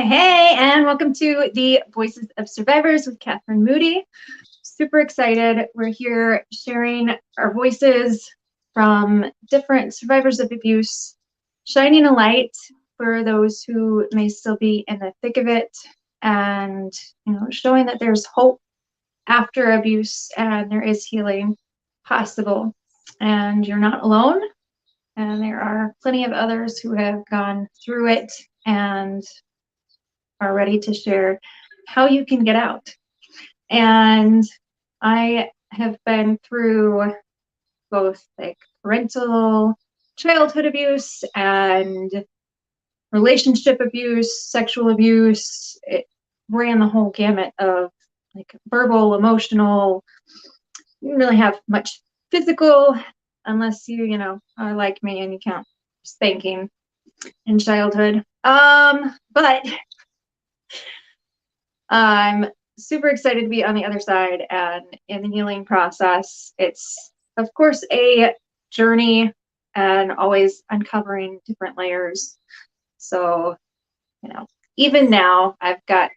Hey, and welcome to the Voices of Survivors with Kathryn Moody. Super excited. We're here sharing our voices from different survivors of abuse, shining a light for those who may still be in the thick of it, and showing that there's hope after abuse and there is healing possible. And you're not alone. And there are plenty of others who have gone through it and are ready to share how you can get out. And I have been through both like parental childhood abuse and relationship abuse, sexual abuse. It ran the whole gamut of like verbal, emotional. You didn't really have much physical unless you are like me and you count spanking in childhood. But I'm super excited to be on the other side and in the healing process. It's, of course, a journey and always uncovering different layers. So, even now I've got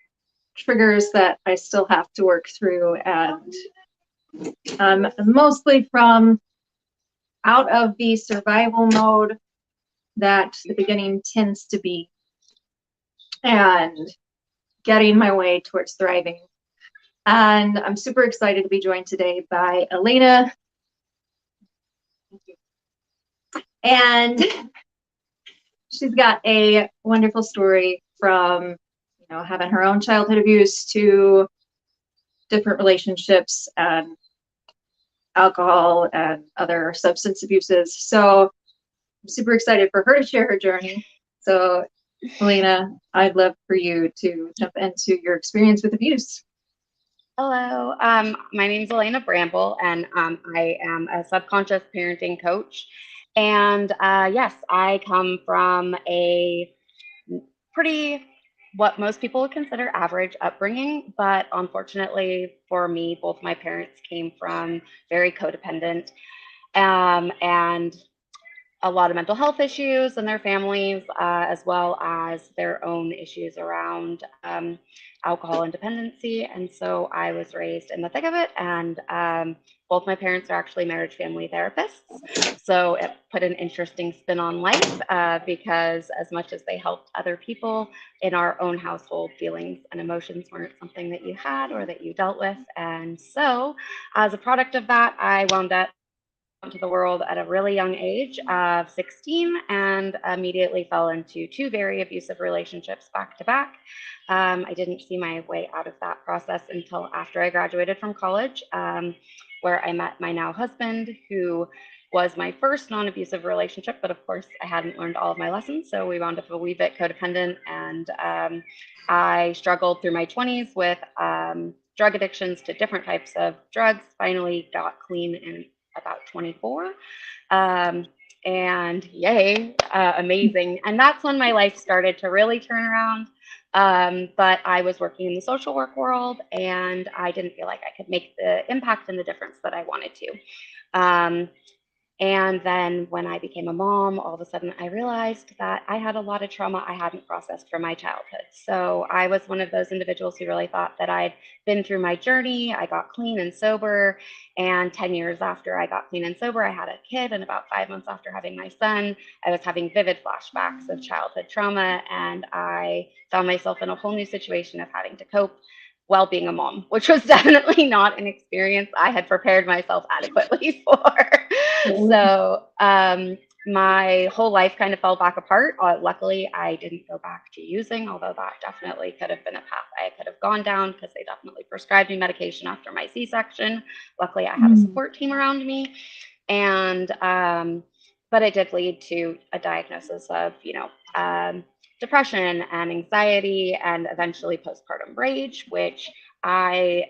triggers that I still have to work through, and mostly from out of the survival mode that the beginning tends to be, and getting my way towards thriving. And I'm super excited to be joined today by Alaina. And she's got a wonderful story from, having her own childhood abuse to different relationships and alcohol and other substance abuses. So I'm super excited for her to share her journey. So Alaina, I'd love for you to jump into your experience with abuse. Hello, my name is Alaina Bramble, and I am a subconscious parenting coach. And yes, I come from a pretty, what most people would consider average upbringing, but unfortunately for me, both my parents came from very codependent and a lot of mental health issues in their families, as well as their own issues around alcohol and dependency. And so I was raised in the thick of it. And both my parents are actually marriage family therapists. So it put an interesting spin on life because as much as they helped other people in our own household, feelings and emotions weren't something that you had or that you dealt with. And so as a product of that, I wound up to the world at a really young age of 16 and immediately fell into two very abusive relationships back to back. I didn't see my way out of that process until after I graduated from college, where I met my now husband, who was my first non-abusive relationship, but of course I hadn't learned all of my lessons, so we wound up a wee bit codependent, and I struggled through my 20s with drug addictions to different types of drugs, finally got clean in about 24. And yay, amazing. And that's when my life started to really turn around. But I was working in the social work world and I didn't feel like I could make the impact and the difference that I wanted to. And then when I became a mom, all of a sudden I realized that I had a lot of trauma I hadn't processed from my childhood. So I was one of those individuals who really thought that I'd been through my journey. I got clean and sober. And 10 years after I got clean and sober, I had a kid. And about 5 months after having my son, I was having vivid flashbacks of childhood trauma. And I found myself in a whole new situation of having to cope while being a mom, which was definitely not an experience I had prepared myself adequately for. So my whole life kind of fell back apart. Luckily, I didn't go back to using, although that definitely could have been a path I could have gone down because they definitely prescribed me medication after my C-section. Luckily, I had a support team around me. And but it did lead to a diagnosis of, depression and anxiety and eventually postpartum rage, which I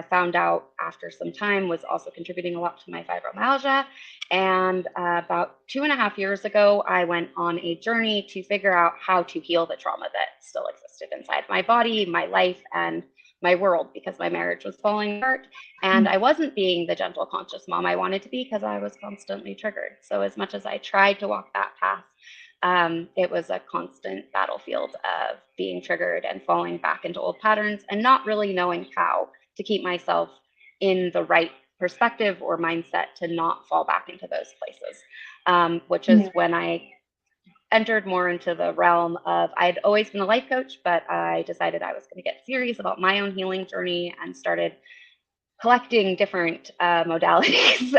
found out after some time was also contributing a lot to my fibromyalgia. And about 2.5 years ago, I went on a journey to figure out how to heal the trauma that still existed inside my body, my life, and my world, because my marriage was falling apart and I wasn't being the gentle, conscious mom I wanted to be because I was constantly triggered. So as much as I tried to walk that path, it was a constant battlefield of being triggered and falling back into old patterns and not really knowing how to keep myself in the right perspective or mindset to not fall back into those places, which is when I entered more into the realm of, I'd always been a life coach, but I decided I was going to get serious about my own healing journey and started collecting different modalities.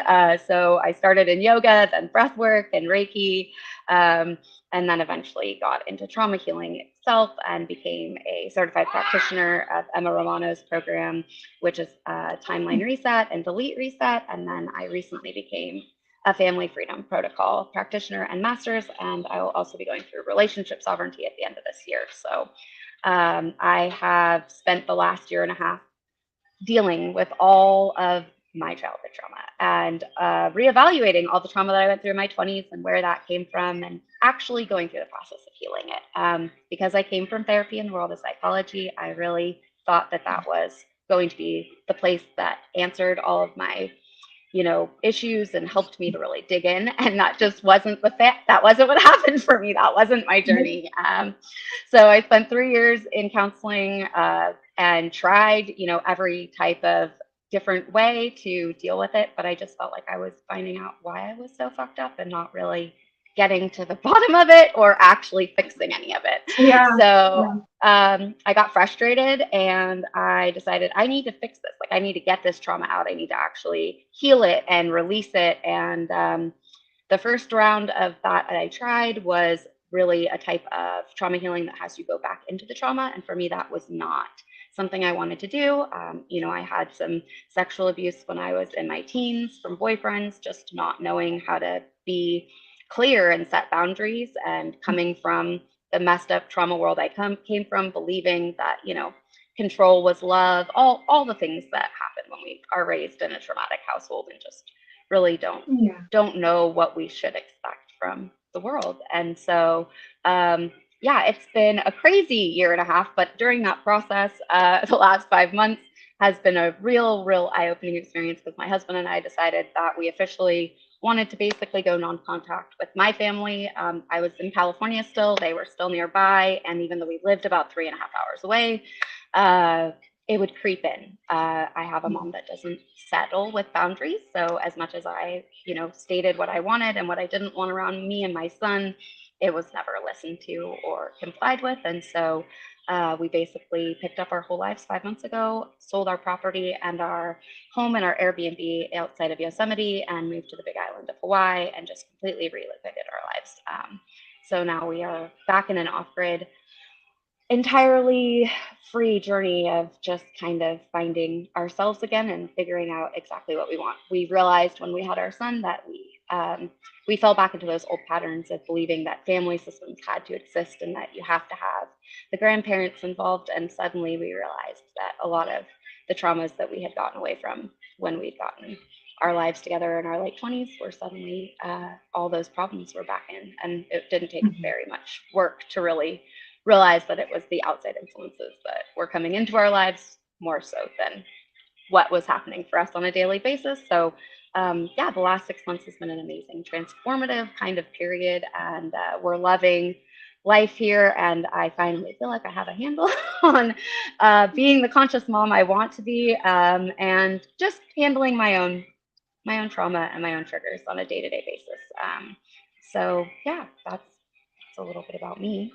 So I started in yoga, then breath work and Reiki, and then eventually got into trauma healing itself and became a certified practitioner of Emma Romano's program, which is Timeline Reset and Delete Reset. And then I recently became a family freedom protocol practitioner and master's, and I will also be going through relationship sovereignty at the end of this year. So I have spent the last year and a half dealing with all of my childhood trauma and reevaluating all the trauma that I went through in my 20s and where that came from, and actually going through the process of healing it. Because I came from therapy in the world of psychology, I really thought that that was going to be the place that answered all of my issues and helped me to really dig in. And that just wasn't that wasn't what happened for me. That wasn't my journey. So I spent 3 years in counseling and tried, every type of different way to deal with it. But I just felt like I was finding out why I was so fucked up and not really getting to the bottom of it or actually fixing any of it. So I got frustrated and I decided I need to fix this. Like, I need to get this trauma out. I need to actually heal it and release it. And the first round of that I tried was really a type of trauma healing that has you go back into the trauma. And for me, that was not something I wanted to do. I had some sexual abuse when I was in my teens from boyfriends, just not knowing how to be clear and set boundaries, and coming from the messed up trauma world I came from, believing that, control was love, all the things that happen when we are raised in a traumatic household and just really don't know what we should expect from the world. And so, it's been a crazy year and a half, but during that process, the last 5 months has been a real eye-opening experience, because my husband and I decided that we officially wanted to basically go non-contact with my family. I was in California still, they were still nearby, and even though we lived about 3.5 hours away, it would creep in. I have a mom that doesn't settle with boundaries. So as much as I, stated what I wanted and what I didn't want around me and my son, it was never listened to or complied with. And so we basically picked up our whole lives 5 months ago, sold our property and our home and our Airbnb outside of Yosemite, and moved to the big island of Hawaii and just completely relocated our lives. So now we are back in an off-grid, entirely free journey of just kind of finding ourselves again and figuring out exactly what we want. We realized when we had our son that we fell back into those old patterns of believing that family systems had to exist and that you have to have the grandparents involved. And suddenly we realized that a lot of the traumas that we had gotten away from when we'd gotten our lives together in our late 20s were suddenly all those problems were back in. And it didn't take very much work to really realize that it was the outside influences that were coming into our lives more so than what was happening for us on a daily basis. So the last 6 months has been an amazing, transformative kind of period, and we're loving life here. And I finally feel like I have a handle on being the conscious mom I want to be, and just handling my own trauma and my own triggers on a day-to-day basis. That's a little bit about me.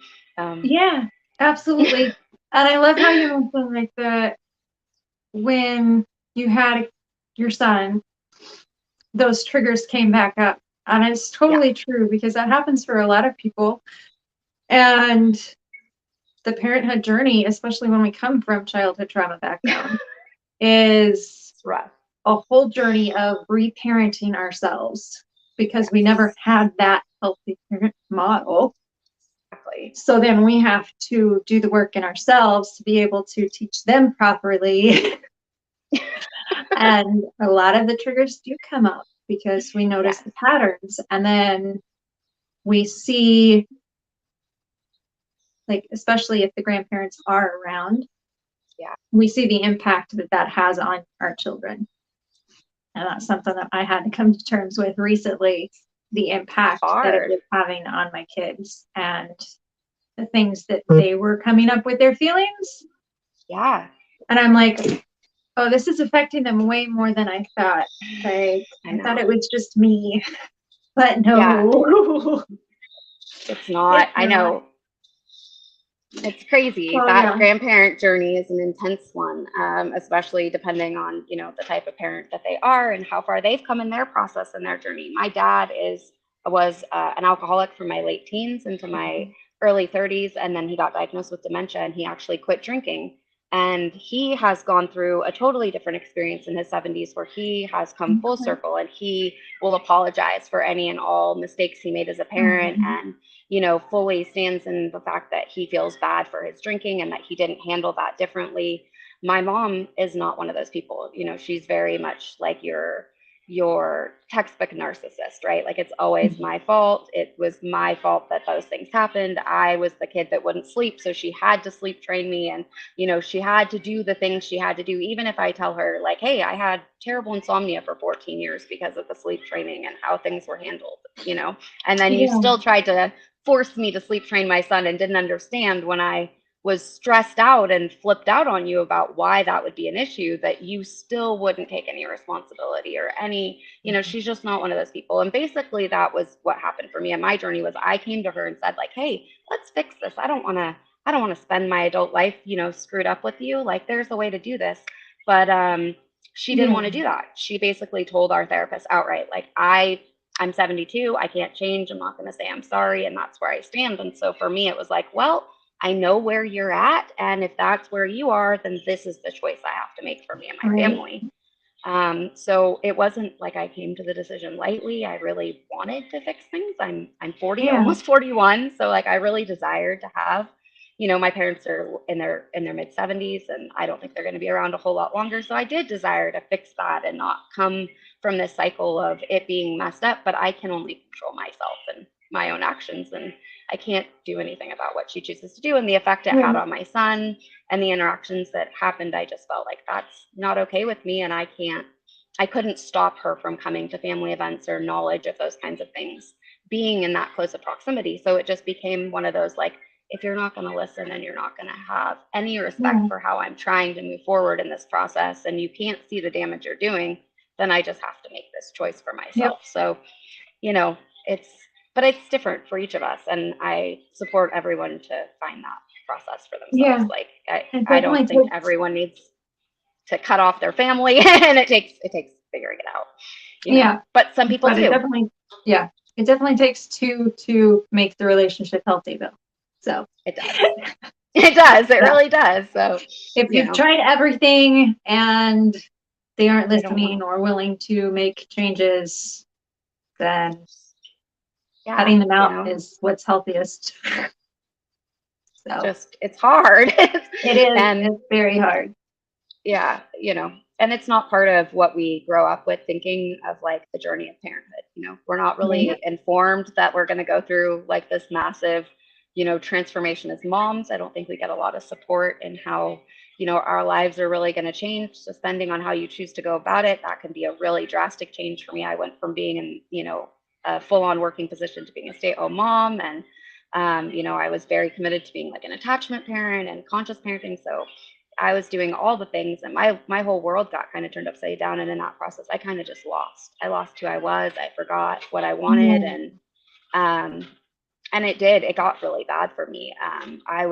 Yeah, absolutely. And I love how you mentioned like when you had your son, those triggers came back up. And it's totally true, because that happens for a lot of people. And the parenthood journey, especially when we come from childhood trauma background, is rough. A whole journey of reparenting ourselves, because we never had that healthy parent model. Exactly. So then we have to do the work in ourselves to be able to teach them properly. And a lot of the triggers do come up because we notice the patterns, and then we see, like, especially if the grandparents are around, we see the impact that has on our children. And that's something that I had to come to terms with recently, the impact that it hard. was having on my kids and the things that they were coming up with their feelings. Yeah. And I'm like, oh, this is affecting them way more than I thought. Like, I thought it was just me, but no. Yeah. It's not. It's I not. know. It's crazy. Well, That yeah. grandparent journey is an intense one, especially depending on, the type of parent that they are and how far they've come in their process and their journey. My dad was an alcoholic from my late teens into my early 30s, and then he got diagnosed with dementia, and he actually quit drinking. And he has gone through a totally different experience in his 70s where he has come full circle, and he will apologize for any and all mistakes he made as a parent, and fully stands in the fact that he feels bad for his drinking and that he didn't handle that differently. My mom is not one of those people. She's very much like your textbook narcissist, right? Like, it's always my fault. It was my fault that those things happened. I was the kid that wouldn't sleep, so she had to sleep train me, and she had to do the things she had to do, even if I tell her, like, hey, I had terrible insomnia for 14 years because of the sleep training and how things were handled, and then you still tried to forced me to sleep train my son and didn't understand when I was stressed out and flipped out on you about why that would be an issue, that you still wouldn't take any responsibility or any, she's just not one of those people. And basically that was what happened for me. And my journey was, I came to her and said, like, hey, let's fix this. I don't want to spend my adult life, screwed up with you. Like, there's a way to do this. But she didn't want to do that. She basically told our therapist outright, like, I'm 72. I can't change. I'm not going to say I'm sorry. And that's where I stand. And so for me, it was like, well, I know where you're at. And if that's where you are, then this is the choice I have to make for me and my family. So it wasn't like I came to the decision lightly. I really wanted to fix things. I'm 40, almost 41. So like, I really desired to have, my parents are in their mid 70s, and I don't think they're going to be around a whole lot longer. So I did desire to fix that and not come from this cycle of it being messed up, but I can only control myself and my own actions, and I can't do anything about what she chooses to do. And the effect it had on my son and the interactions that happened, I just felt like that's not okay with me, and I couldn't stop her from coming to family events or knowledge of those kinds of things, being in that close of proximity. So it just became one of those, like, if you're not going to listen and you're not going to have any respect for how I'm trying to move forward in this process, and you can't see the damage you're doing, then I just have to make this choice for myself. So, but it's different for each of us. And I support everyone to find that process for themselves. Like, I don't think everyone needs to cut off their family, and it takes figuring it out, but some people do. It definitely takes two to make the relationship healthy, though. So it does. It does. It really does. So if you've tried everything and they aren't listening or willing to make changes, then cutting them out is what's healthiest. So it's hard. It is. And it's very hard. Yeah. And it's not part of what we grow up with, thinking of like the journey of parenthood. We're not really informed that we're going to go through like this massive, transformation as moms. I don't think we get a lot of support in how, our lives are really going to change. So depending on how you choose to go about it, that can be a really drastic change for me. I went from being in, a full-on working position to being a stay-at-home mom. And, I was very committed to being like an attachment parent and conscious parenting. So I was doing all the things, and my whole world got kind of turned upside down. And in that process, I kind of just lost. I lost who I was. I forgot what I wanted. And it got really bad for me. I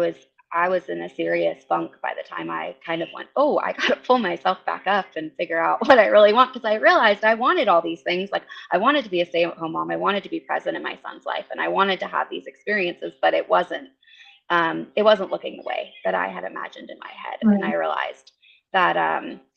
was in a serious funk by the time I kind of went, oh, I got to pull myself back up and figure out what I really want. Because I realized I wanted all these things. Like, I wanted to be a stay-at-home mom. I wanted to be present in my son's life, and I wanted to have these experiences, but it wasn't looking the way that I had imagined in my head. And I realized that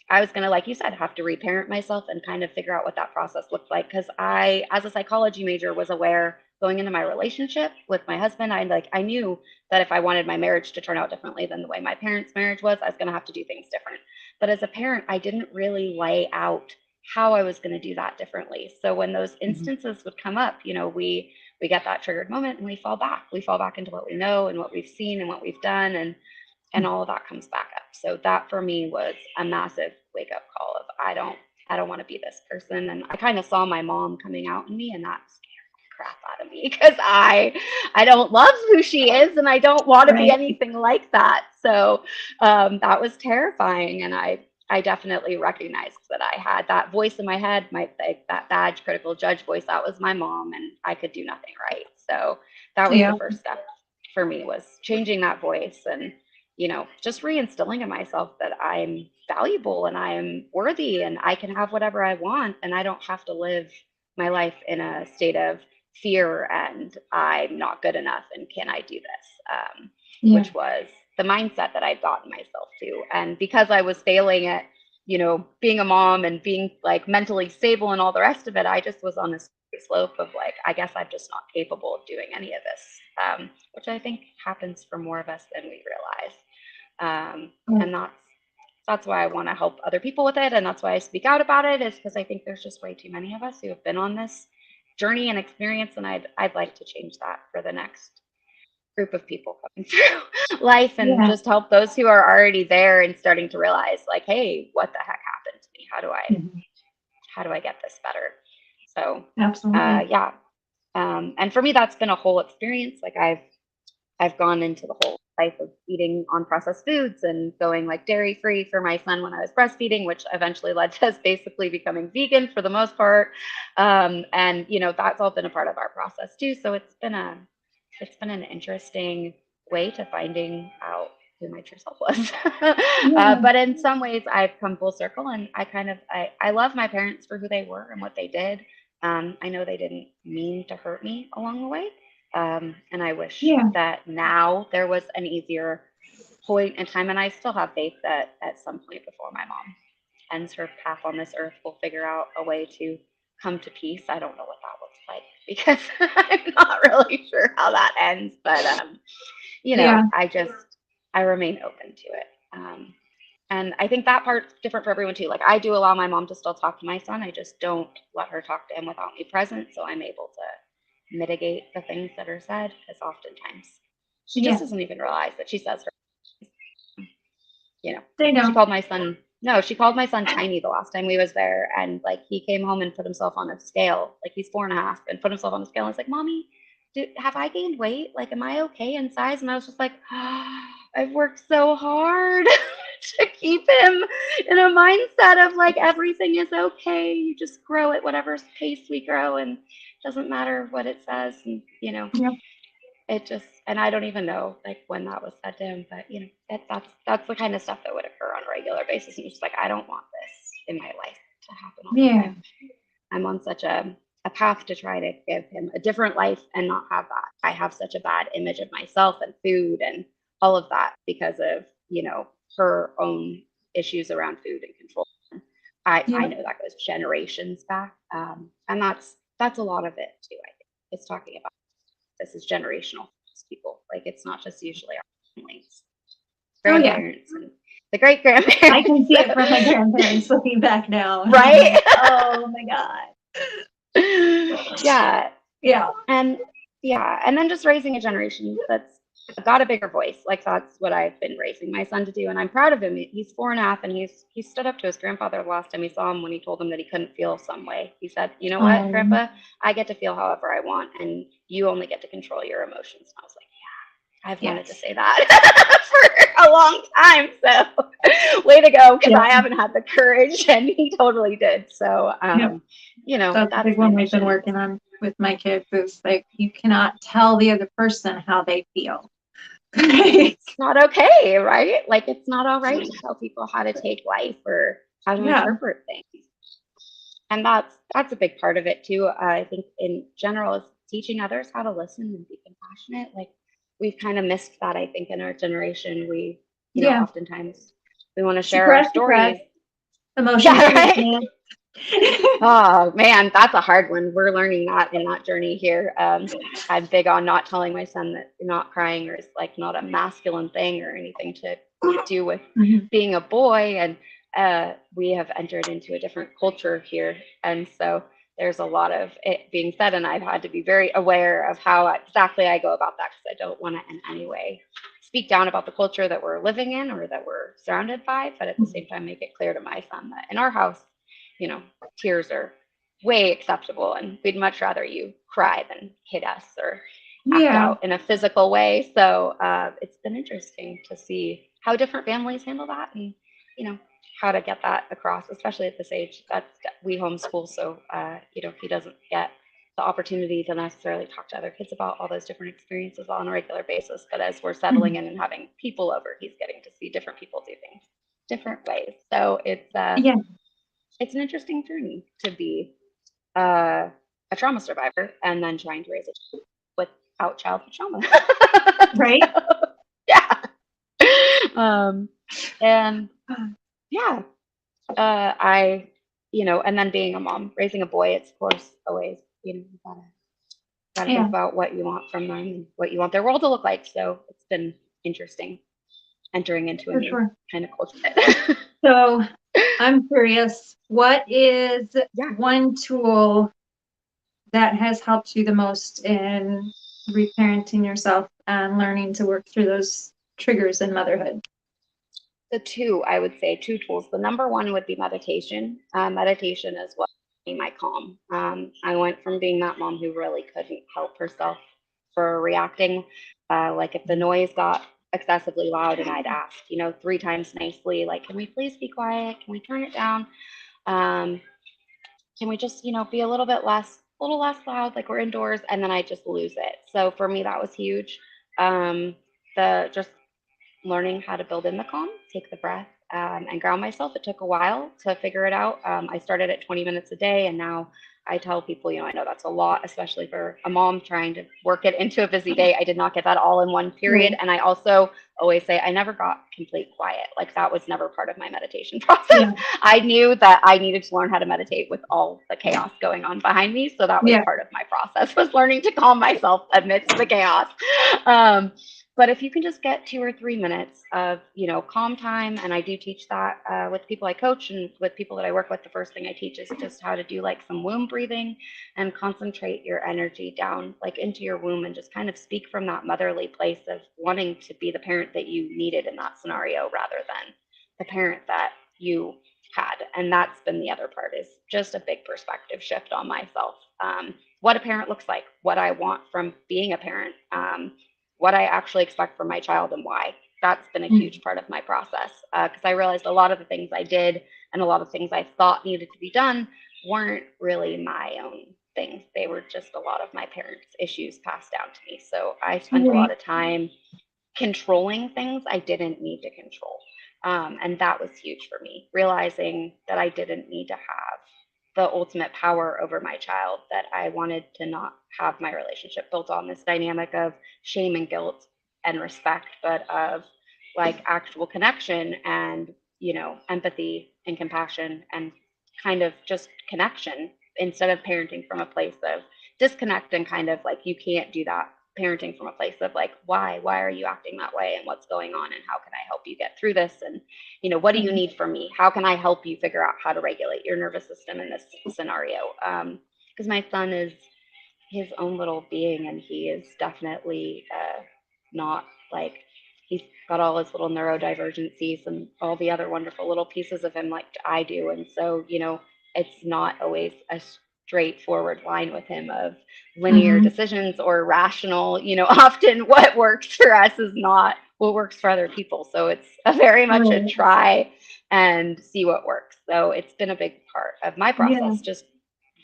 I was going to, like you said, have to reparent myself and kind of figure out what that process looked like. Because I, as a psychology major, was aware going into my relationship with my husband, I knew that if I wanted my marriage to turn out differently than the way my parents' marriage was, I was going to have to do things different. But as a parent, I didn't really lay out how I was going to do that differently. So when those instances would come up, we get that triggered moment and we fall back into what we know and what we've seen and what we've done, and all of that comes back up. So that for me was a massive wake up call of I don't want to be this person. And I kind of saw my mom coming out in me, and that crap out of me because I don't love who she is and I don't want to be Right. anything like that. So that was terrifying, and I definitely recognized that I had that voice in my head, that bad critical judge voice. That was my mom, and I could do nothing right. So that was the Yeah. first step for me, was changing that voice and, just reinstilling in myself that I'm valuable and I am worthy and I can have whatever I want and I don't have to live my life in a state of fear and I'm not good enough and can I do this? Yeah. Which was the mindset that I'd gotten myself to. And because I was failing at, being a mom and being like mentally stable and all the rest of it, I just was on this slope of like, I guess I'm just not capable of doing any of this, which I think happens for more of us than we realize. And that's why I want to help other people with it. And that's why I speak out about it, is because I think there's just way too many of us who have been on this journey and experience. And I'd like to change that for the next group of people coming through life and Yeah. just help those who are already there and starting to realize like, hey, what the heck happened to me? How do I get this better? So Absolutely. yeah. And for me, that's been a whole experience. Like I've gone into the whole life of eating unprocessed foods and going like dairy free for my son when I was breastfeeding, which eventually led to us basically becoming vegan for the most part. And that's all been a part of our process too. So it's been an interesting way to finding out who my true self was. Yeah. But in some ways I've come full circle, and I love my parents for who they were and what they did. I know they didn't mean to hurt me along the way. And I wish Yeah. that now there was an easier point in time, and I still have faith that at some point before my mom ends her path on this earth, we'll figure out a way to come to peace. I don't know what that looks like because I'm not really sure how that ends, but Yeah. I remain open to it. And I think that part's different for everyone too. Like I do allow my mom to still talk to my son. I just don't let her talk to him without me present, so I'm able to mitigate the things that are said, because oftentimes she just Yeah. doesn't even realize that she says her. They She know. called my son. No, she called my son tiny the last time we was there, and like he came home and put himself on a scale. Like he's 4.5, and put himself on a scale. And I was like, "Mommy, have I gained weight? Like, am I okay in size?" And I was just like, oh, "I've worked so hard to keep him in a mindset of like everything is okay. You just grow at whatever pace we grow, and it doesn't matter what it says." And Yeah. it just, and I don't even know like when that was said to him, but that's the kind of stuff that would occur on a regular basis. And he's just like, I don't want this in my life to happen all the Yeah. time. I'm on such a path to try to give him a different life and not have that. I have such a bad image of myself and food and all of that because of, her own issues around food and control. I Yeah. know that goes generations back. And that's a lot of it too, I think. It's talking about this is generational for people. Like it's not just usually our families, Oh yeah. grandparents and the great I grandparents. can see it from my grandparents looking back now. Right? Oh my God. Yeah. Yeah. And and then just raising a generation that's got a bigger voice. Like that's what I've been raising my son to do, and I'm proud of him. He's 4.5, and he stood up to his grandfather the last time he saw him when he told him that he couldn't feel some way. He said, "You know what, Grandpa? I get to feel however I want, and you only get to control your emotions." And I was like, "Yeah, I've wanted to Yes. say that for a long time." So, way to go, because Yeah. I haven't had the courage, and he totally did. So, Yep. That's a big that's my one we've been mission. working on with my kids, is like you cannot tell the other person how they feel. Right? It's not okay, right? Like it's not all right to tell people how to take life or how to Yeah. interpret things. And that's a big part of it too. I think in general is teaching others how to listen and be compassionate. Like we've kind of missed that, I think, in our generation. We, Yeah. oftentimes we want to share our Suppress, stories. emotions Yeah, are right. weakness. Oh man, that's a hard one. We're learning that in that journey here. I'm big on not telling my son that not crying or is like not a masculine thing or anything to do with Mhm. being a boy. And we have entered into a different culture here, and so there's a lot of it being said. And I've had to be very aware of how exactly I go about that, because I don't want to in any way speak down about the culture that we're living in or that we're surrounded by, but at the same time make it clear to my son that in our house, tears are way acceptable, and we'd much rather you cry than hit us or act Yeah. out in a physical way. So it's been interesting to see how different families handle that, and how to get that across, especially at this age. That's we homeschool, so he doesn't get the opportunity to necessarily talk to other kids about all those different experiences on a regular basis. But as we're settling in and having people over, he's getting to see different people do things different ways. So it's Yeah. an interesting journey to be a trauma survivor and then trying to raise a child without childhood trauma. Right. So, yeah. And yeah, and then being a mom, raising a boy, it's of course always, you gotta think Yeah, about what you want from them and what you want their world to look like. So it's been interesting entering into a for new sure. kind of culture. So I'm curious, what is Yeah. one tool that has helped you the most in reparenting yourself and learning to work through those triggers in motherhood? I would say two tools. The number one would be meditation. Meditation is what gave me my calm. I went from being that mom who really couldn't help herself for reacting. Like if the noise got excessively loud and I'd ask, 3 times nicely, like, can we please be quiet? Can we turn it down? Um, can we just, be a little less loud, like we're indoors, and then I just lose it. So for me, that was huge. The just learning how to build in the calm, take the breath, and ground myself. It took a while to figure it out. I started at 20 minutes a day, and now I tell people, I know that's a lot, especially for a mom trying to work it into a busy day. I did not get that all in one period. Right. And I also always say I never got complete quiet. Like that was never part of my meditation process. Yeah. I knew that I needed to learn how to meditate with all the chaos going on behind me. So that was Yeah. part of my process, was learning to calm myself amidst the chaos. But if you can just get 2 or 3 minutes of, calm time, and I do teach that with people I coach and with people that I work with, the first thing I teach is just how to do like some womb breathing and concentrate your energy down like into your womb and just kind of speak from that motherly place of wanting to be the parent that you needed in that scenario rather than the parent that you had. And that's been the other part, is just a big perspective shift on myself. What a parent looks like, what I want from being a parent, what I actually expect from my child and why. That's been a huge part of my process, because I realized a lot of the things I did and a lot of things I thought needed to be done weren't really my own things. They were just a lot of my parents' issues passed down to me. So I spent a lot of time controlling things I didn't need to control. And that was huge for me, realizing that I didn't need to have the ultimate power over my child, that I wanted to not have my relationship built on this dynamic of shame and guilt and respect, but of like actual connection and, empathy and compassion and kind of just connection, instead of parenting from a place of disconnect and kind of like, you can't do that. Parenting from a place of like, why are you acting that way, and what's going on, and how can I help you get through this, and what do you need from me, how can I help you figure out how to regulate your nervous system in this scenario, because my son is his own little being, and he is definitely not like, he's got all his little neurodivergencies and all the other wonderful little pieces of him like I do. And so, it's not always a straightforward line with him of linear decisions or rational, often what works for us is not what works for other people. So it's a very much a try and see what works. So it's been a big part of my process, just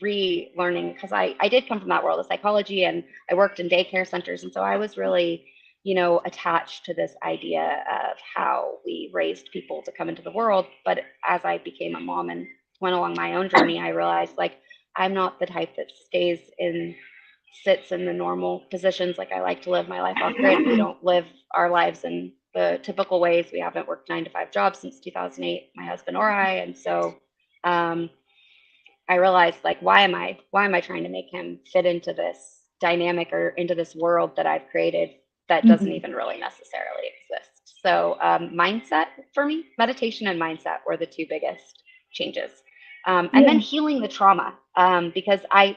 relearning, because I did come from that world of psychology, and I worked in daycare centers. And so I was really, attached to this idea of how we raised people to come into the world. But as I became a mom and went along my own journey, I realized like, I'm not the type that sits in the normal positions. Like I like to live my life off grid. We don't live our lives in the typical ways. We haven't worked 9-to-5 jobs since 2008, my husband or I. And so, I realized like, why am I trying to make him fit into this dynamic or into this world that I've created that doesn't even really necessarily exist? So mindset for me, meditation and mindset were the two biggest changes. And then healing the trauma, because I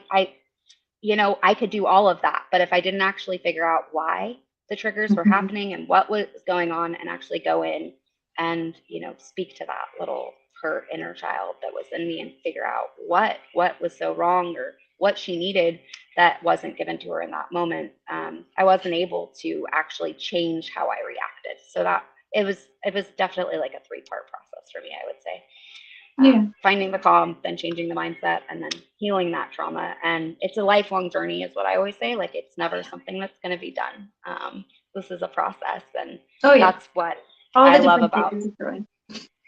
could do all of that, but if I didn't actually figure out why the triggers were happening and what was going on, and actually go in and, speak to that little her inner child that was in me and figure out what was so wrong or what she needed that wasn't given to her in that moment. I wasn't able to actually change how I reacted. So that it was definitely like a 3-part process for me, I would say. Yeah. Finding the calm, then changing the mindset, and then healing that trauma. And it's a lifelong journey, is what I always say. Like, it's never something that's going to be done. This is a process, and that's what all the I love about. phases of growing.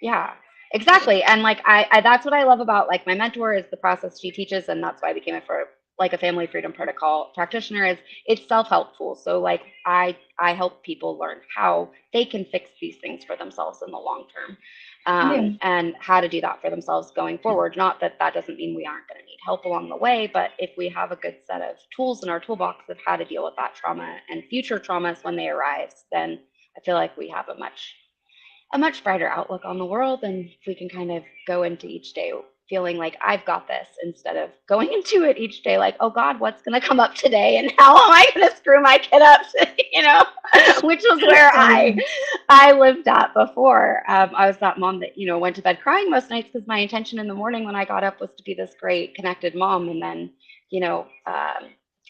Yeah, exactly. And like I that's what I love about like my mentor is the process she teaches, and that's why I became a family freedom protocol practitioner. Is it's self-help tools. So like I help people learn how they can fix these things for themselves in the long term. And how to do that for themselves going forward. Not that doesn't mean we aren't going to need help along the way, but if we have a good set of tools in our toolbox of how to deal with that trauma and future traumas when they arise, then I feel like we have a much brighter outlook on the world. And if we can kind of go into each day feeling like I've got this, instead of going into it each day like, oh God, what's going to come up today? And how am I going to screw my kid up? Which was where I lived at before. I was that mom that, went to bed crying most nights because my intention in the morning when I got up was to be this great connected mom. And then,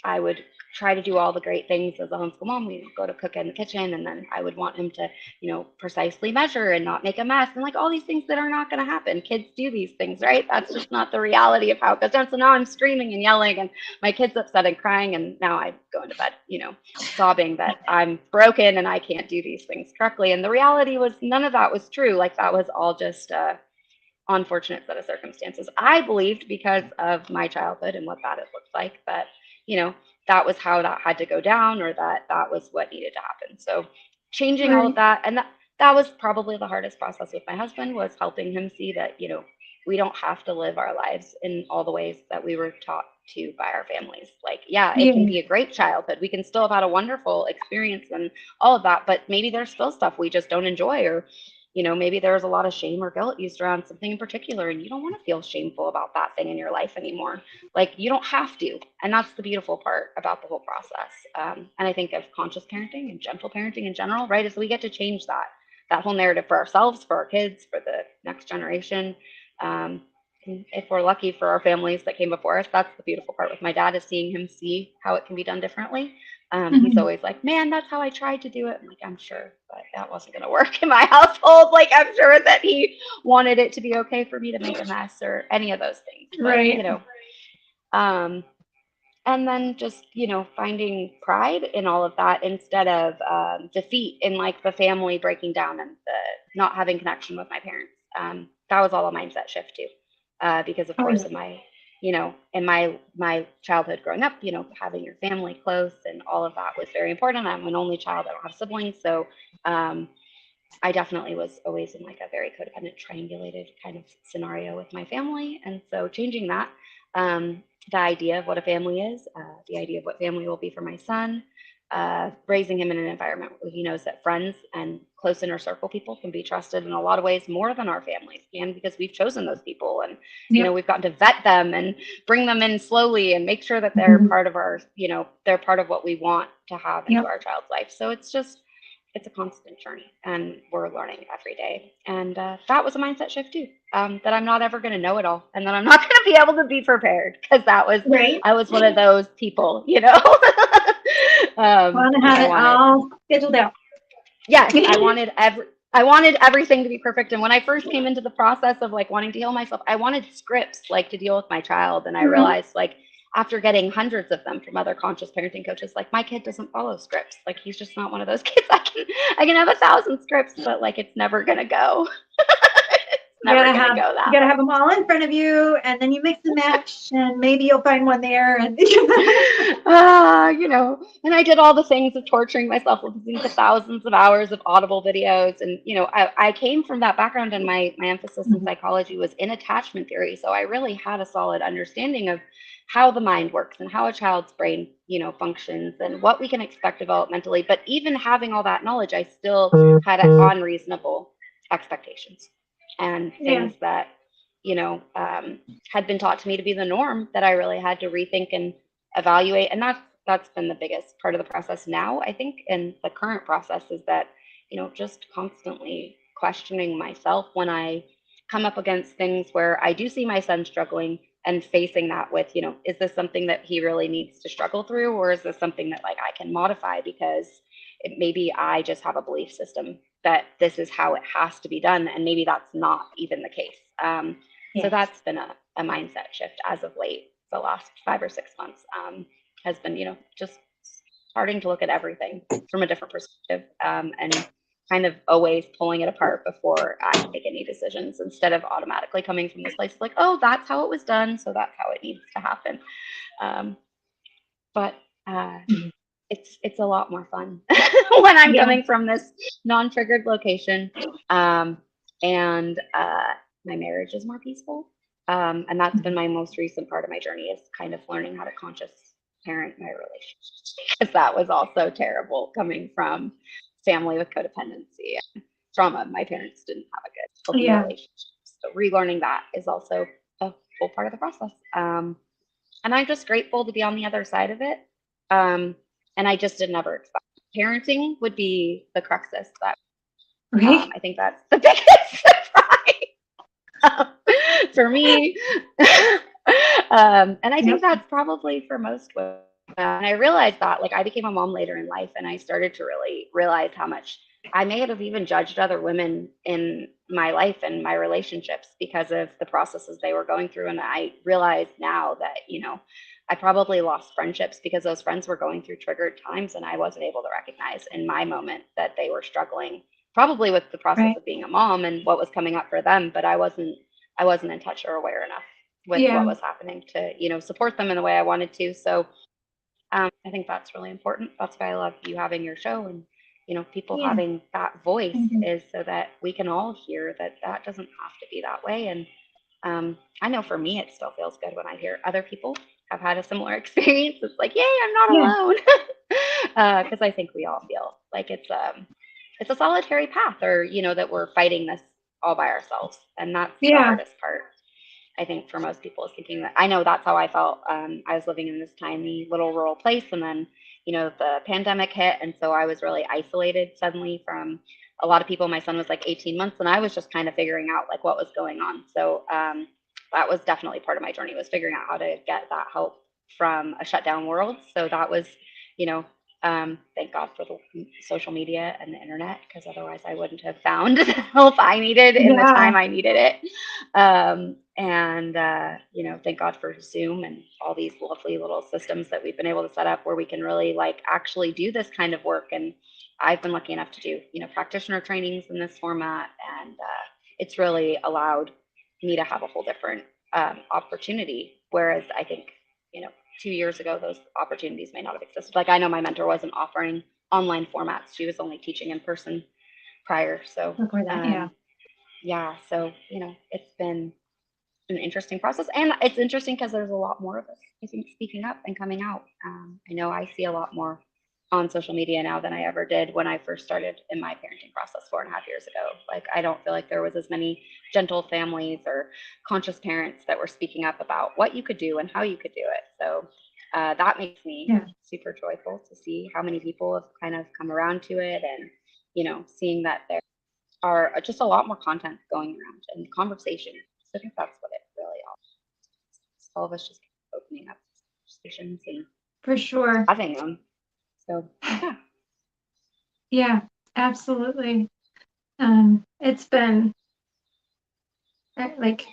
I would try to do all the great things as a homeschool mom. We'd go to cook in the kitchen, and then I would want him to, precisely measure and not make a mess, and like all these things that are not going to happen. Kids do these things, right? That's just not the reality of how it goes down. So now I'm screaming and yelling, and my kid's upset and crying, and now I go into bed, sobbing that I'm broken and I can't do these things correctly. And the reality was none of that was true. Like, that was all just unfortunate set of circumstances. I believed, because of my childhood and what that had looked like, that that was how that had to go down, or that was what needed to happen. So changing all of that, and that was probably the hardest process with my husband, was helping him see that we don't have to live our lives in all the ways that we were taught to by our families. Like, it can be a great childhood. We can still have had a wonderful experience and all of that, but maybe there's still stuff we just don't enjoy, or maybe there's a lot of shame or guilt used around something in particular, and you don't want to feel shameful about that thing in your life anymore. Like, you don't have to. And that's the beautiful part about the whole process. And I think of conscious parenting and gentle parenting in general, right, is we get to change that whole narrative for ourselves, for our kids, for the next generation. If we're lucky, for our families that came before us. That's the beautiful part with my dad, is seeing him see how it can be done differently. He's always like, man, that's how I tried to do it. I'm like, I'm sure, but that wasn't going to work in my household. Like, I'm sure that he wanted it to be okay for me to make a mess or any of those things. But, and then just, finding pride in all of that, instead of defeat in like the family breaking down and the not having connection with my parents. That was all a mindset shift too. Because of course, in my childhood growing up, having your family close and all of that was very important. I'm an only child. I don't have siblings. So I definitely was always in like a very codependent, triangulated kind of scenario with my family. And so changing that, the idea of what a family is, the idea of what family will be for my son, raising him in an environment where he knows that friends and close inner circle people can be trusted in a lot of ways more than our families can, because we've chosen those people, and we've gotten to vet them and bring them in slowly and make sure that they're part of our, they're part of what we want to have into our child's life. So it's a constant journey, and we're learning every day. And that was a mindset shift too, that I'm not ever going to know it all, and that I'm not going to be able to be prepared, because I was one of those people, Want to have it all scheduled out. Yes, I wanted everything to be perfect. And when I first came into the process of like wanting to heal myself, I wanted scripts like to deal with my child. And I realized, like, after getting hundreds of them from other conscious parenting coaches, like, my kid doesn't follow scripts. Like, he's just not one of those kids. I can have 1,000 scripts, but like, it's never gonna go. You gotta have them all in front of you, and then you mix and match, and maybe you'll find one there. And and I did all the things of torturing myself, listening to thousands of hours of Audible videos. And, I came from that background, and my emphasis in psychology was in attachment theory. So I really had a solid understanding of how the mind works and how a child's brain, functions, and what we can expect developmentally. But even having all that knowledge, I still had unreasonable expectations and things that, had been taught to me to be the norm, that I really had to rethink and evaluate. And that's been the biggest part of the process now, I think, in the current process, is that, just constantly questioning myself when I come up against things where I do see my son struggling and facing that with, is this something that he really needs to struggle through, or is this something that like I can modify because maybe I just have a belief system that this is how it has to be done, and maybe that's not even the case. So that's been a mindset shift as of late. The last 5 or 6 months has been, just starting to look at everything from a different perspective, and kind of always pulling it apart before I make any decisions, instead of automatically coming from this place like, oh, that's how it was done, so that's how it needs to happen. But it's a lot more fun when I'm coming from this non-triggered location, and my marriage is more peaceful, and that's been my most recent part of my journey, is kind of learning how to conscious parent my relationship, because that was also terrible, coming from family with codependency and trauma. My parents didn't have a good healthy relationship, so relearning that is also a full part of the process, and I'm just grateful to be on the other side of it. And I just did never expect parenting would be the cruxus. That I think that's the biggest surprise for me. And I think that's probably for most women. And I realized that, like, I became a mom later in life, and I started to really realize how much I may have even judged other women in my life and my relationships because of the processes they were going through. And I realize now that, I probably lost friendships because those friends were going through triggered times, and I wasn't able to recognize in my moment that they were struggling, probably with the process of being a mom and what was coming up for them. But I wasn't in touch or aware enough with what was happening to, support them in the way I wanted to. So I think that's really important. That's why I love you having your show, and, people having that voice, is so that we can all hear that that doesn't have to be that way. And I know for me, it still feels good when I hear other people have had a similar experience. It's like, yay, I'm not alone. Because I think we all feel like it's a solitary path, or, that we're fighting this all by ourselves. And that's the hardest part, I think, for most people, is thinking that. I know that's how I felt. I was living in this tiny little rural place, and then, the pandemic hit. And so I was really isolated suddenly from a lot of people. My son was like 18 months, and I was just kind of figuring out like what was going on. So that was definitely part of my journey, was figuring out how to get that help from a shutdown world. So that was, thank God for the social media and the internet, because otherwise I wouldn't have found the help I needed in the time I needed it. Thank God for Zoom and all these lovely little systems that we've been able to set up where we can really like actually do this kind of work. And I've been lucky enough to do, practitioner trainings in this format, and it's really allowed me to have a whole different opportunity. Whereas I think, 2 years ago, those opportunities may not have existed. Like, I know my mentor wasn't offering online formats. She was only teaching in person prior. So, before that, so, it's been an interesting process. And it's interesting because there's a lot more of us, I think, speaking up and coming out. I know I see a lot more on social media now than I ever did when I first started in my parenting process 4.5 years ago. Like, I don't feel like there was as many gentle families or conscious parents that were speaking up about what you could do and how you could do it. So that makes me super joyful to see how many people have kind of come around to it, and, seeing that there are just a lot more content going around and conversation. So I think that's what it really is. All of us just opening up conversations and for sure having them. So yeah, absolutely. It's been like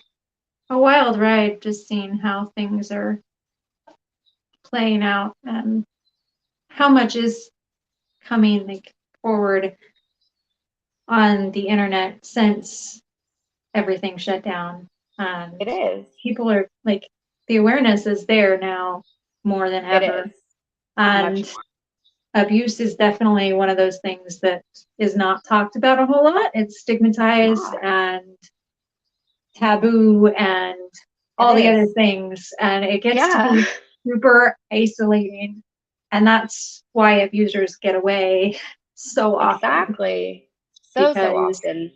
a wild ride, just seeing how things are playing out, and how much is coming like forward on the internet since everything shut down. It is. People are like, the awareness is there now more than ever. And abuse is definitely one of those things that is not talked about a whole lot. It's stigmatized and taboo and all the other things. And it gets to be super isolating. And that's why abusers get away so often. Exactly. So often.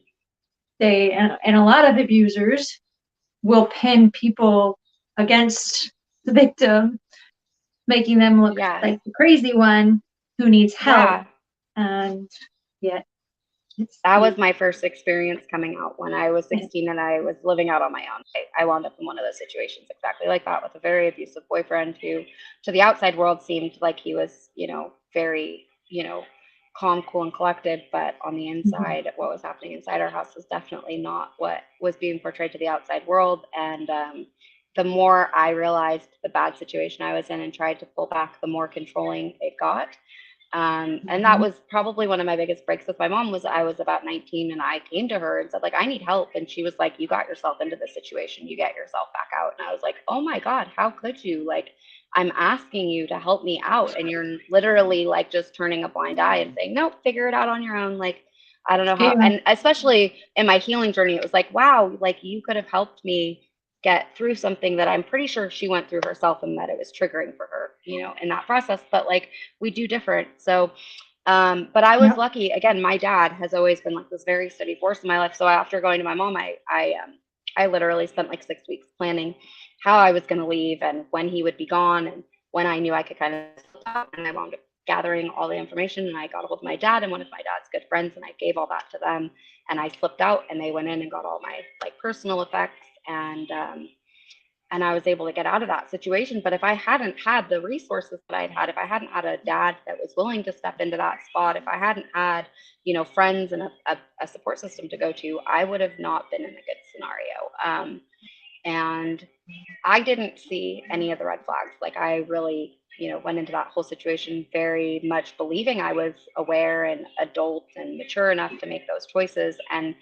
And a lot of abusers will pin people against the victim, making them look like the crazy one who needs help. And yet That was my first experience coming out when I was 16 and I was living out on my own. I wound up in one of those situations exactly like that with a very abusive boyfriend who, to the outside world, seemed like he was, very, calm, cool, and collected. But on the inside, what was happening inside our house was definitely not what was being portrayed to the outside world. And the more I realized the bad situation I was in and tried to pull back, the more controlling it got. And that was probably one of my biggest breaks with my mom. Was I was about 19 and I came to her and said, like, I need help. And she was like, you got yourself into this situation, you get yourself back out. And I was like, oh my God, how could you? Like, I'm asking you to help me out and you're literally like just turning a blind eye and saying, nope, figure it out on your own. Like, I don't know how. And especially in my healing journey, it was like, wow, like you could have helped me get through something that I'm pretty sure she went through herself and that it was triggering for her, in that process. But like, we do different. So, but I was lucky. Again, my dad has always been like this very steady force in my life. So after going to my mom, I literally spent like 6 weeks planning how I was going to leave and when he would be gone and when I knew I could kind of stop. And I wound up gathering all the information and I got a hold of my dad and one of my dad's good friends and I gave all that to them and I slipped out and they went in and got all my like personal effects and I was able to get out of that situation. But if I hadn't had the resources that I'd had, if I hadn't had a dad that was willing to step into that spot, if I hadn't had, friends and a support system to go to, I would have not been in a good scenario. And I didn't see any of the red flags. Like I really, went into that whole situation very much believing I was aware and adult and mature enough to make those choices and,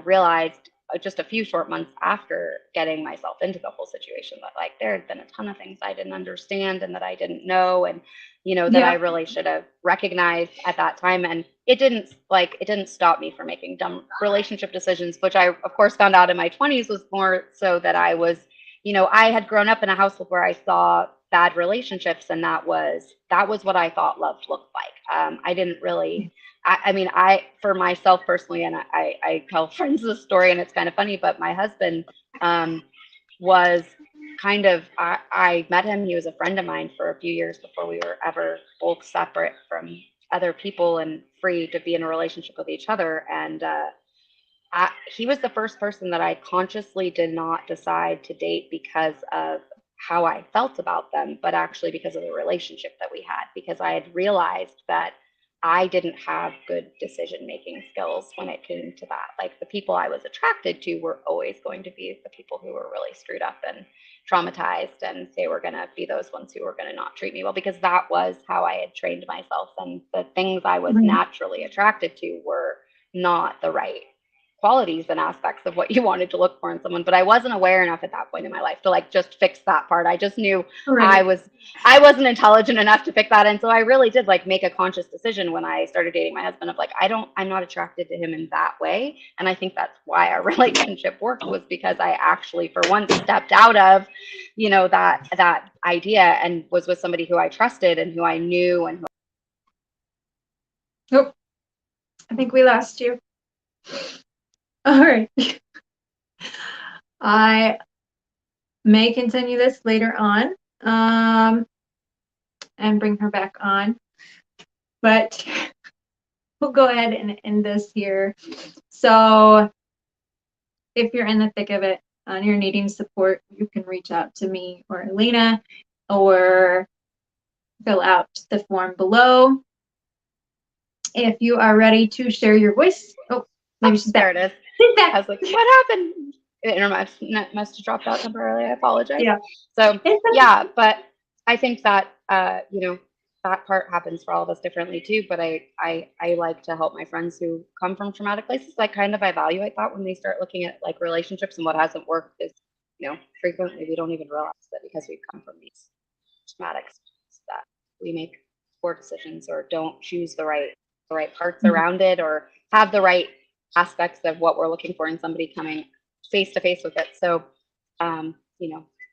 realized just a few short months after getting myself into the whole situation that like there had been a ton of things I didn't understand and that I didn't know and that I really should have recognized at that time. And it didn't stop me from making dumb relationship decisions, which I of course found out in my 20s was more so that I was, I had grown up in a household where I saw bad relationships and that was what I thought love looked like. I didn't really I mean, for myself personally, and I tell friends this story, and it's kind of funny, but my husband was kind of, I met him, he was a friend of mine for a few years before we were ever both separate from other people and free to be in a relationship with each other. And he was the first person that I consciously did not decide to date because of how I felt about them, but actually because of the relationship that we had, because I had realized that I didn't have good decision-making skills when it came to that. Like the people I was attracted to were always going to be the people who were really screwed up and traumatized, and they were going to be those ones who were going to not treat me well because that was how I had trained myself. And the things I was naturally attracted to were not the right qualities and aspects of what you wanted to look for in someone, but I wasn't aware enough at that point in my life to like just fix that part. I just knew I wasn't intelligent enough to fix that. And so I really did like make a conscious decision when I started dating my husband of like, I'm not attracted to him in that way. And I think that's why our relationship worked, was because I actually for once stepped out of, that idea and was with somebody who I trusted and who I knew and who. Oh, I think we lost you. All right. I may continue this later on and bring her back on, but we'll go ahead and end this here. So if you're in the thick of it and you're needing support, you can reach out to me or Alaina or fill out the form below. If you are ready to share your voice. Oh, maybe she's back. There it is. She's back. I was like, what happened? The internet must have dropped out temporarily. I apologize. Yeah. So yeah, but I think that that part happens for all of us differently too. But I like to help my friends who come from traumatic places. I kind of evaluate that when they start looking at like relationships and what hasn't worked is, frequently we don't even realize that because we've come from these traumatic situations that we make poor decisions or don't choose the right parts around it or have the right aspects of what we're looking for in somebody coming face to face with it. So,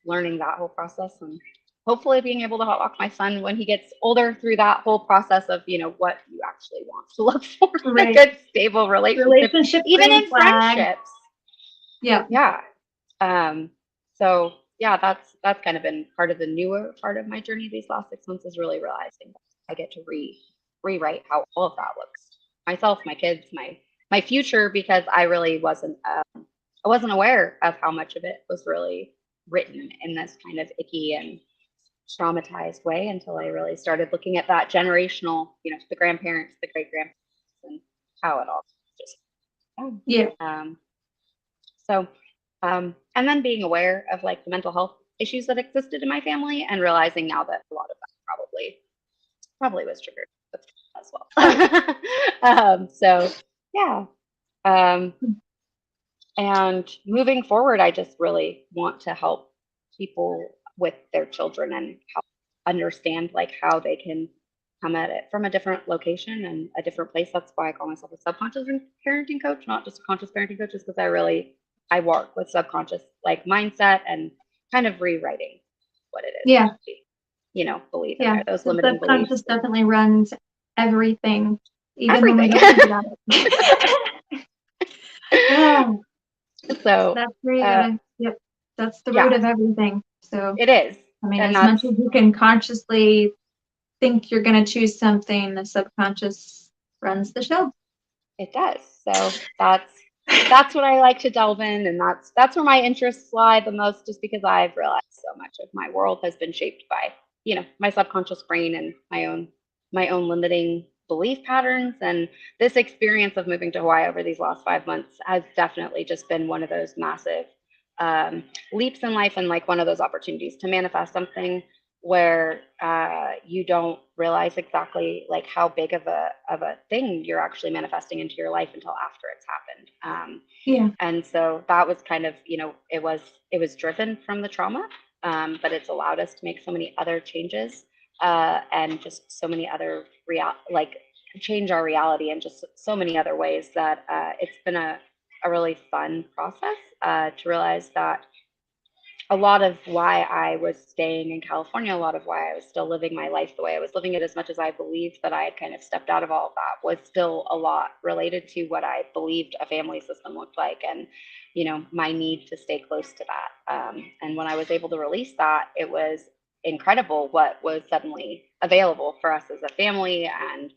learning that whole process and hopefully being able to walk my son when he gets older through that whole process of, what you actually want to look for in a good, stable relationship, even in friendships. Yeah. Yeah. So yeah, that's kind of been part of the newer part of my journey these last 6 months, is really realizing that I get to rewrite how all of that looks. Myself, my kids, my my future, because I really I wasn't aware of how much of it was really written in this kind of icky and traumatized way until I really started looking at that generational, the grandparents, the great grandparents, and how it all just. Oh. Yeah. So, and then being aware of like the mental health issues that existed in my family, and realizing now that a lot of that probably was triggered as well. So yeah. Um, and moving forward, I just really want to help people with their children and help understand like how they can come at it from a different location and a different place. That's why I call myself a subconscious parenting coach, not just a conscious parenting coach, just because I work with subconscious like mindset and kind of rewriting what it is Yeah. that we, believe in Yeah. there, those The limiting beliefs. subconscious definitely runs everything, even when we Everything. don't think about it. Oh, So, that's where you gotta, yep. That's the root yeah, of everything. So, it is. I mean, And as much that's, as you can consciously think you're gonna choose something, the subconscious runs the show. it does. So that's what I like to delve in, and that's where my interests lie the most, just because I've realized so much of my world has been shaped by, my subconscious brain and my own limiting belief patterns. And this experience of moving to Hawaii over these last 5 months has definitely just been one of those massive leaps in life, and like one of those opportunities to manifest something where you don't realize exactly like how big of a thing you're actually manifesting into your life until after it's happened. Yeah. And so that was kind of, it was driven from the trauma, but it's allowed us to make so many other changes, and just so many other change our reality in just so many other ways, that it's been a really fun process to realize that a lot of why I was staying in California, a lot of why I was still living my life the way I was living it, as much as I believed that I had kind of stepped out of all of that, was still a lot related to what I believed a family system looked like, and my need to stay close to that. And when I was able to release that, it was incredible what was suddenly available for us as a family, and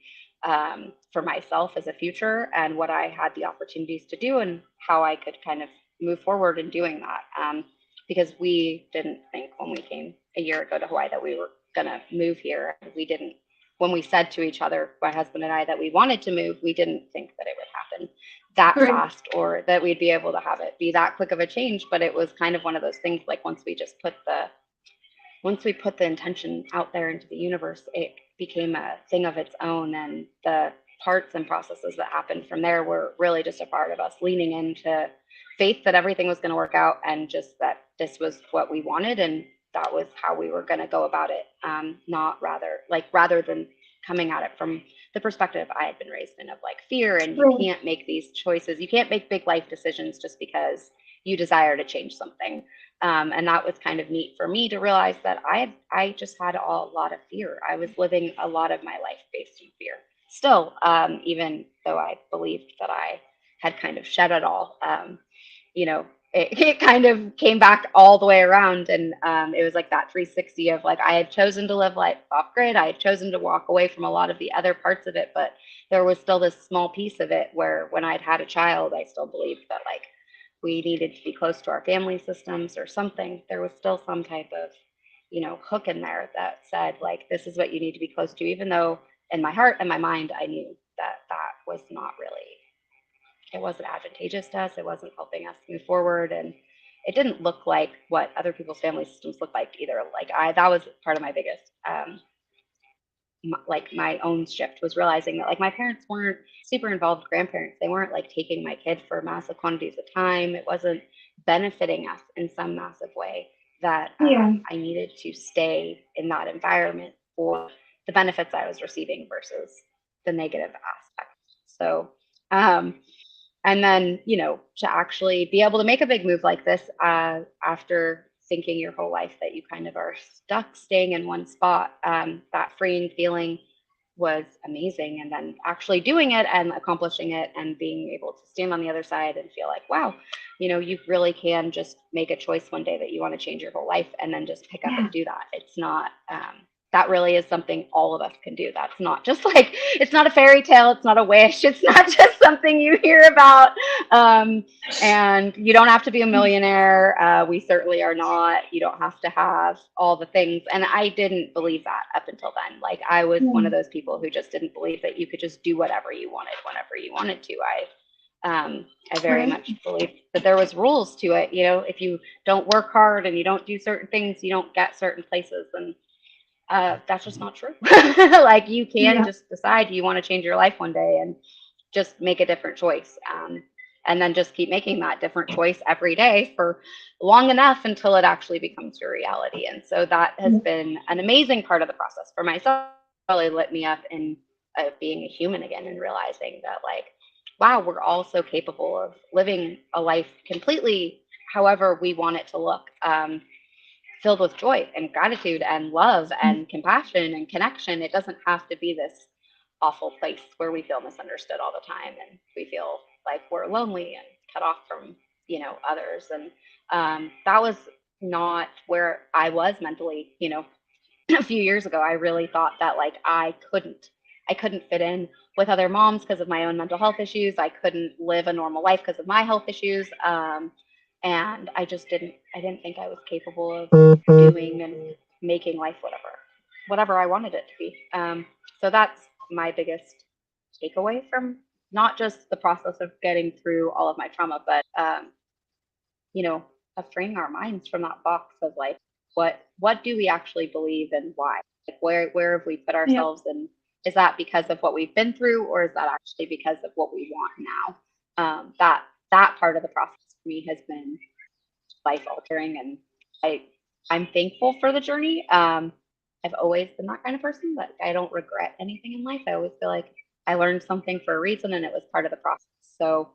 for myself as a future, and what I had the opportunities to do, and how I could kind of move forward in doing that. Because we didn't think when we came a year ago to Hawaii that we were going to move here. We didn't, when we said to each other, my husband and I, that we wanted to move, we didn't think that it would happen that Right. fast, or that we'd be able to have it be that quick of a change. But it was kind of one of those things, like once we put the intention out there into the universe, it became a thing of its own. And the parts and processes that happened from there were really just a part of us leaning into faith that everything was going to work out, and just that this was what we wanted, and that was how we were going to go about it. Not rather than coming at it from the perspective I had been raised in, of like fear, and you Right. can't make these choices, you can't make big life decisions just because you desire to change something. And that was kind of neat for me to realize that I just had a lot of fear. I was living a lot of my life based in fear. Still, even though I believed that I had kind of shed it all, it kind of came back all the way around. And it was like that 360 of like, I had chosen to live life off grid. I had chosen to walk away from a lot of the other parts of it, but there was still this small piece of it where when I'd had a child, I still believed that like we needed to be close to our family systems or something. There was still some type of, hook in there that said like, this is what you need to be close to, even though in my heart and my mind, I knew that that was not really, it wasn't advantageous to us. It wasn't helping us move forward. And it didn't look like what other people's family systems look like either. That was part of my biggest, like my own shift, was realizing that like my parents weren't super involved grandparents. They weren't like taking my kid for massive quantities of time. It wasn't benefiting us in some massive way, that Yeah. I needed to stay in that environment for the benefits I was receiving versus the negative aspect. So, and then, to actually be able to make a big move like this, after thinking your whole life that you kind of are stuck staying in one spot, that freeing feeling was amazing. And then actually doing it and accomplishing it and being able to stand on the other side and feel like, wow, you really can just make a choice one day that you want to change your whole life, and then just pick up Yeah. and do that. It's not, that really is something all of us can do. That's not just like, it's not a fairy tale. It's not a wish. It's not just something you hear about. And you don't have to be a millionaire. We certainly are not. You don't have to have all the things. And I didn't believe that up until then. Like, I was one of those people who just didn't believe that you could just do whatever you wanted, whenever you wanted to. I very much believe that there was rules to it. You know, if you don't work hard and you don't do certain things, you don't get certain places. And that's just not true. Like, you can just decide you want to change your life one day and just make a different choice. And then just keep making that different choice every day for long enough until it actually becomes your reality. And so that has been an amazing part of the process for myself. It really lit me up in being a human again, and realizing that, like, wow, we're all so capable of living a life completely however we want it to look, filled with joy and gratitude and love and compassion and connection. It doesn't have to be this awful place where we feel misunderstood all the time, and we feel like we're lonely and cut off from, you know, others. And that was not where I was mentally, you know, a few years ago. I really thought that, like, I couldn't fit in with other moms because of my own mental health issues. I couldn't live a normal life because of my health issues. And I didn't think I was capable of doing and making life whatever I wanted it to be. So that's my biggest takeaway from not just the process of getting through all of my trauma, but, you know, of freeing our minds from that box of, like, what do we actually believe and why? Like, where have we put ourselves in? Is that because of what we've been through, or is that actually because of what we want now? That part of the process for me has been life altering, and I'm thankful for the journey. I've always been that kind of person, but I don't regret anything in life. I always feel like I learned something for a reason, and it was part of the process. So,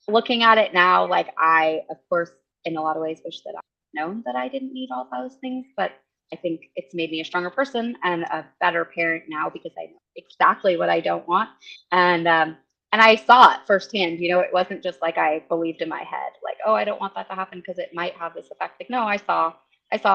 looking at it now, like, I, of course, in a lot of ways wish that I'd known that I didn't need all those things, but I think it's made me a stronger person and a better parent now, because I know exactly what I don't want. And I saw it firsthand. You know, it wasn't just like I believed in my head, like, oh, I don't want that to happen because it might have this effect. Like, no, I saw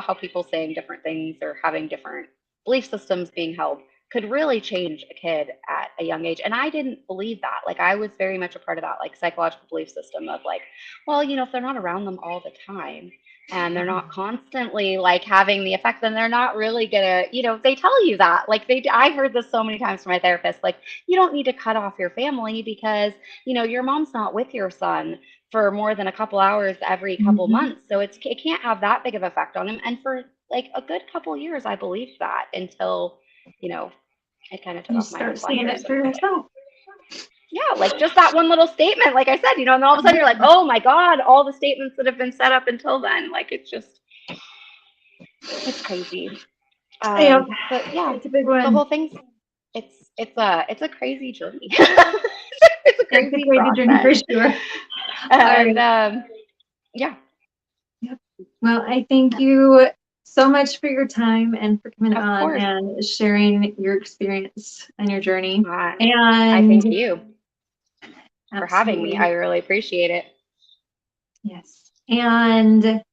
how people saying different things or having different belief systems being held could really change a kid at a young age. And I didn't believe that. Like, I was very much a part of that, like, psychological belief system of, like, well, you know, if they're not around them all the time and they're not constantly, like, having the effect, then they're not really gonna, you know, they tell you that, like, I heard this so many times from my therapist, like, you don't need to cut off your family because, you know, your mom's not with your son for more than a couple hours every couple months. So it can't have that big of effect on him. And for, like, a good couple of years, I believed that until, you know, I kind of took off my own blinders. Yeah, like, just that one little statement, like I said, you know, and then all of a sudden you're like, oh my God, all the statements that have been set up until then, like, it's crazy. But yeah, it's a big one. The whole thing's, it's a crazy journey. It's a crazy journey for sure. And yeah. Well, I thank you so much for your time and for coming on and sharing your experience and your journey. And I thank you for having me. I really appreciate it. Yes. And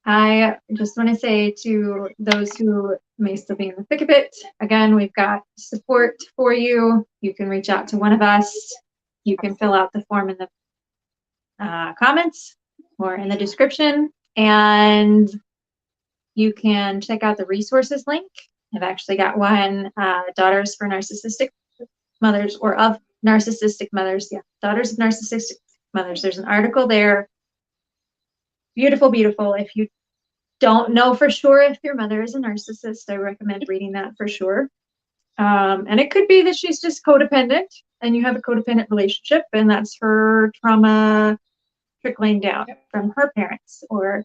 I just want to say to those who may still be in the thick of it, again, we've got support for you. You can reach out to one of us. You can fill out the form in the comments or in the description, and you can check out the resources link. I've actually got one, Daughters for Narcissistic Mothers, or of Narcissistic Mothers. Yeah, Daughters of Narcissistic Mothers. There's an article there. Beautiful, beautiful. If you don't know for sure if your mother is a narcissist, I recommend reading that for sure. And it could be that she's just codependent and you have a codependent relationship, and that's her trauma trickling down from her parents or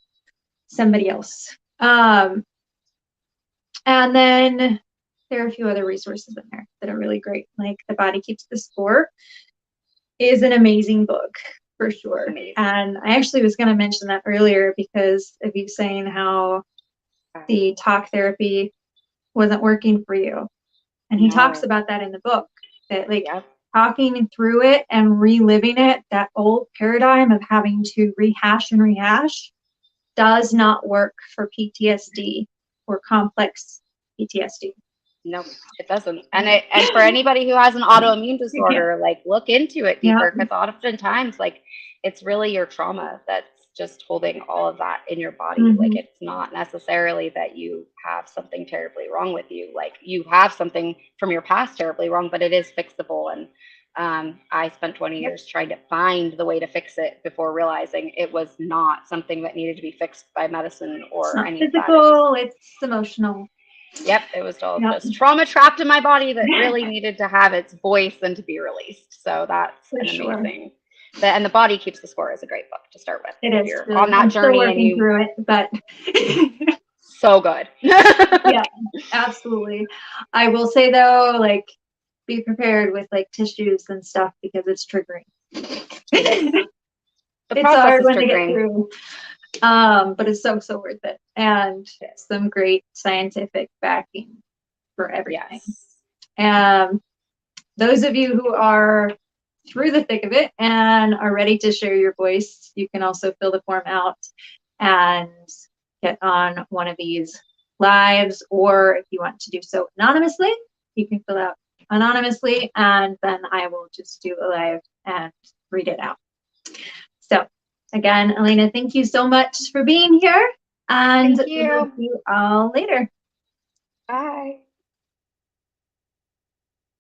somebody else. And then there are a few other resources in there that are really great. Like The Body Keeps the Score is an amazing book for sure. Amazing. And I actually was going to mention that earlier because of you saying how the talk therapy wasn't working for you. And he talks about that in the book, that, like, talking through it and reliving it, that old paradigm of having to rehash and rehash, does not work for PTSD. or complex PTSD. No, it doesn't. And for anybody who has an autoimmune disorder, like look into it deeper, because oftentimes like it's really your trauma that's just holding all of that in your body. Like it's not necessarily that you have something terribly wrong with you. Like you have something from your past terribly wrong, but it is fixable. And I spent 20 years trying to find the way to fix it before realizing it was not something that needed to be fixed by medicine or any of that. Physical, it's emotional. Yep, it was all just trauma trapped in my body that really needed to have its voice and to be released. So that's an amazing. And the Body Keeps the Score is a great book to start with. It is. You're on that journey and you through it, but so good. Yeah, absolutely. I will say though, like, be prepared with like tissues and stuff because it's triggering. The it's hard when to get through. But it's so worth it, and some great scientific backing for everything. Yes. Those of you who are through the thick of it and are ready to share your voice, you can also fill the form out and get on one of these lives, or if you want to do so anonymously, you can fill out anonymously, and then I will just do a live and read it out. So again, Alaina, thank you so much for being here, and we'll see you all later. Bye.